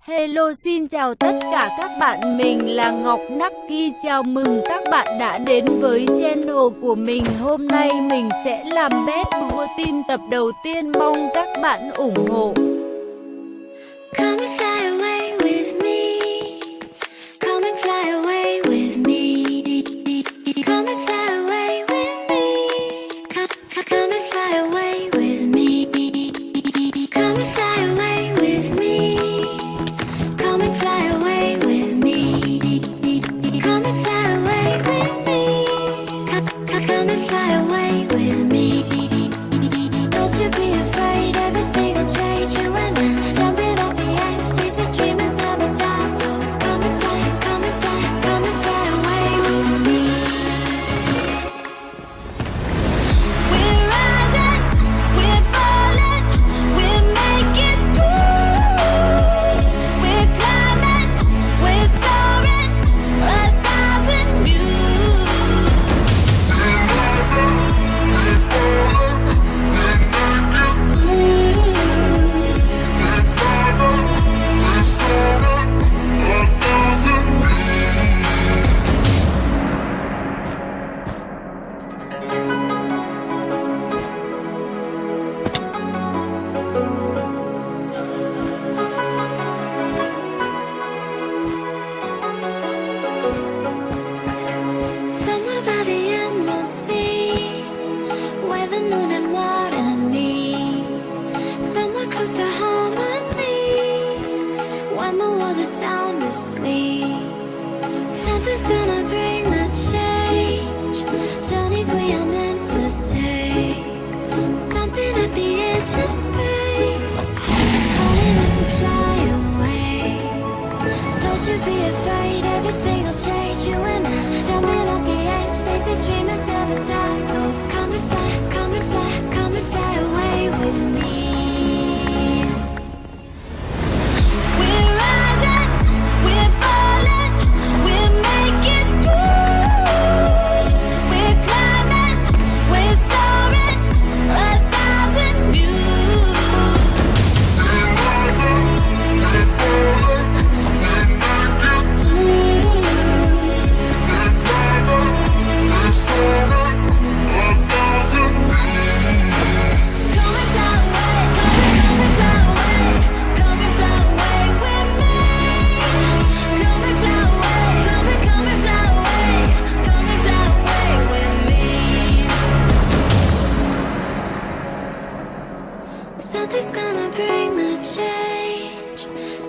Hello, xin chào tất cả các bạn, mình là Ngọc Naki. Chào mừng các bạn đã đến với channel của mình. Hôm nay mình sẽ làm BedwarTeam tập đầu tiên, mong các bạn ủng hộ. Come and fly away with me. Come and fly away with me. Come and fly away with me. Come and fly away with me. Come and fly away with me. Come and fly away with me. Come and fly away with me. Come and fly away with me. Don't you be afraid, everything will change. You and I jumping off the edge. They say dreamers never die, so come and fly, come and fly, come and fly away with me. We're rising, we're falling, we're making through. We're climbing, we're soaring, 1,000 views. Somewhere by the emerald sea, where the moon and water meet. Somewhere close to harmony, when the world is sound asleep. Something's gonna bring the change, journeys we are meant to take. Something at the edge of space, calling us to fly away. Don't you be afraid, everything will change. You and I jumping off the edge. They say dreamers never die, so come and fly, come and fly, come and fly away with me. We're rising, we're falling, we're making through. We're climbing, we're soaring, 1,000 views. Come and fly away, come and fly away, come and fly away with me. Come and fly away, come and fly away, come and fly away with me. Something's gonna bring the change,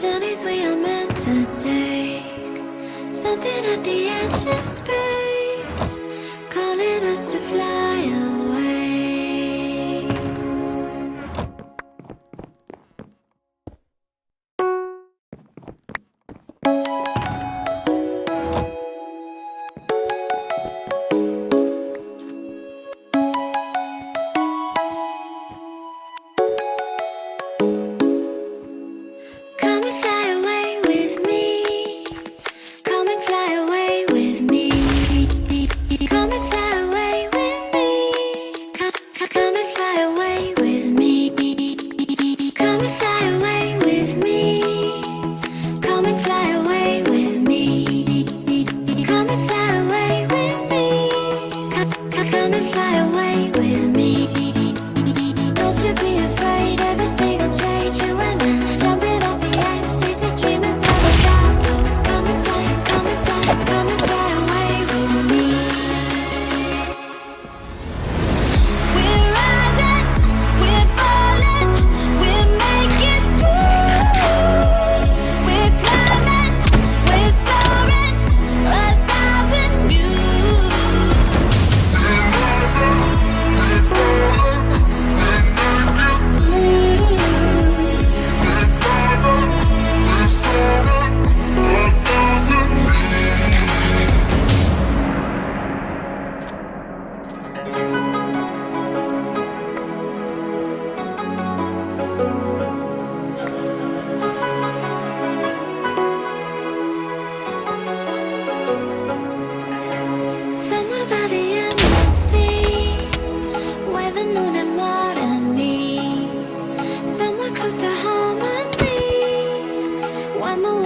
journeys we are meant to take. Something at the edge of space, calling us to fly away. Come and fly away with me. Come and fly away with me. Come and fly away with me.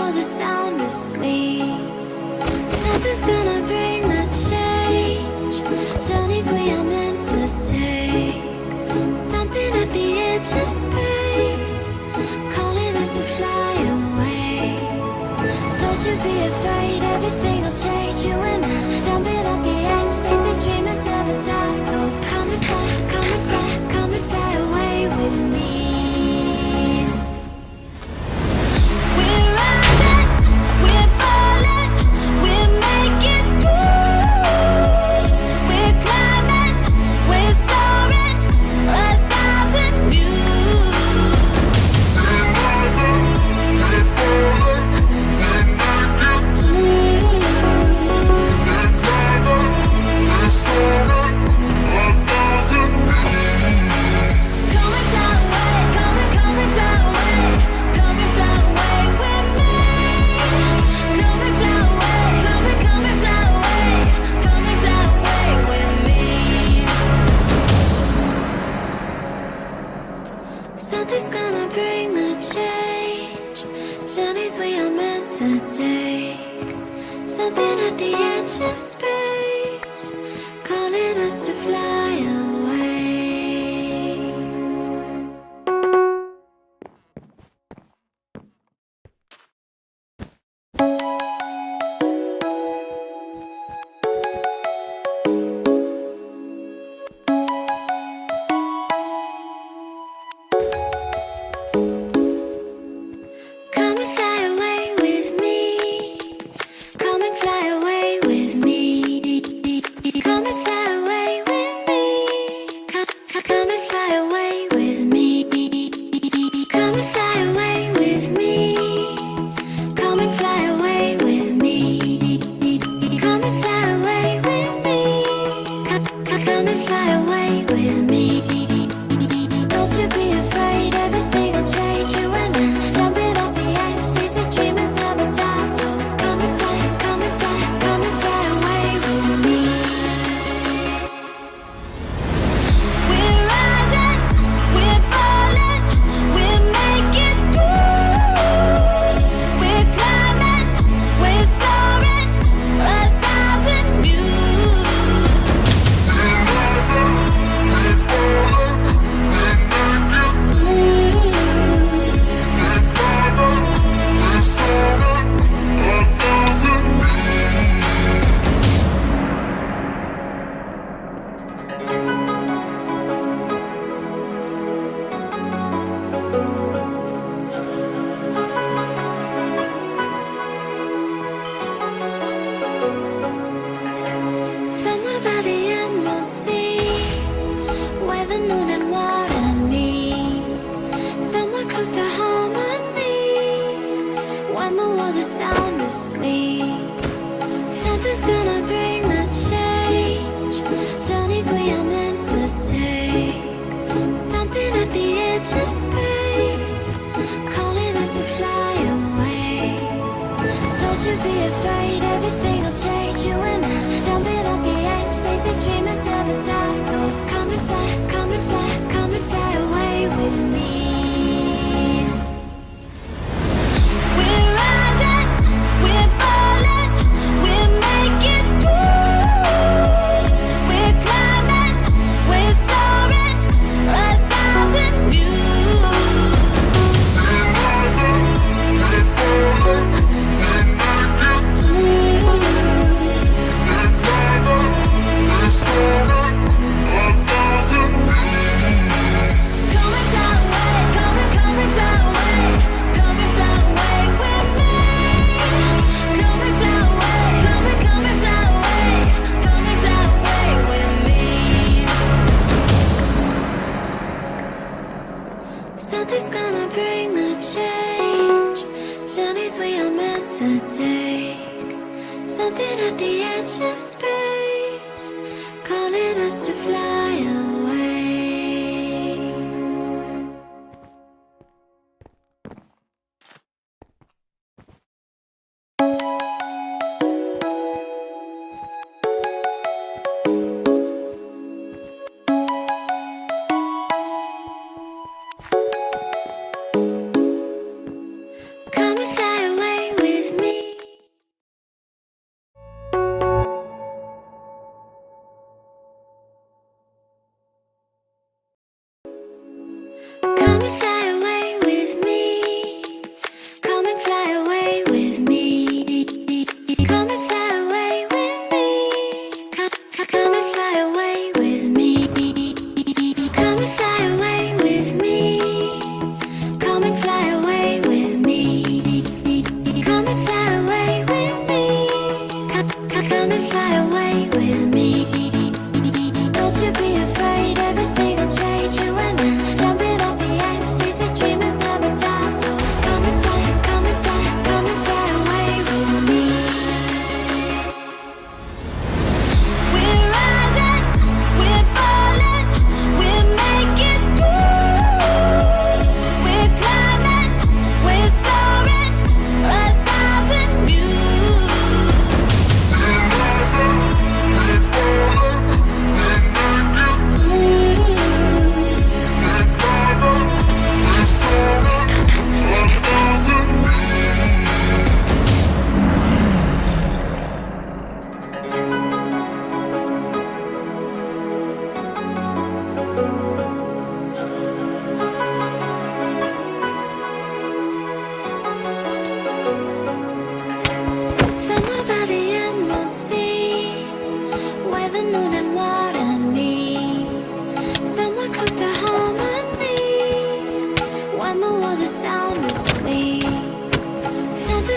world is sound asleep. Something's gonna bring the change. Journeys we are meant to take. Something at the edge of space, calling us to fly away. Don't you be afraid, everything will change. You and I, jumping off the edge. They say dreamers never die, so come and fly, come and fly, come and fly away with me. We're rising, we're falling, we're making through. We're climbing, we're soaring, 1,000 views. We're rising, we're falling, we're making through. We're climbing, we're soaring, 1,000 views. Come and fly away, come and fly away, come and fly away with me. Come and fly away, come and fly away, come and fly away with me. Something's gonna bring the change. Journeys we are meant to take. Something at the edge of space, calling us to fly away. Come and fly away with me. Come and fly away with me. Come and fly away with me. Come and fly away with me. Come and fly away with me. Come and fly away with me. Come and fly away with me. Come and fly away with me. Don't you be afraid, everything will change. You and I, jumping off the edge. They say dreamers never die, so come and fly, come and fly, come and fly away with me. We're rising, we're falling, we're making through. We're climbing, we're soaring, 1,000 views. We're rising, we're falling, we're making through. We're climbing, we're soaring, 1,000 Somewhere by the emerald sea, where the moon and water meet. Somewhere close to harmony, when the world is sound asleep. Something's gonna bring the change. Journeys we are meant to take. Something at the edge of space, calling us to fly away. Don't you be afraid, everything will change. You and I, jumping off the edge. They say dreamers never die, so come and fly, come and fly, come and fly away with me. We're rising, we're falling, we're making through. We're climbing, we're soaring, 1,000 views. We're rising, we're falling, we're making through. We're climbing, we're soaring, 1,000 views. Come and fly away, come and fly away, come and fly away with me. Come and fly away, come and fly away, come and fly away with me. Something's gonna bring the change. Journeys we are meant to take. Something at the edge of space, calling us to fly away. Come and fly away with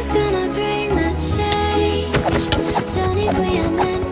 is gonna bring the change. Journeys we are meant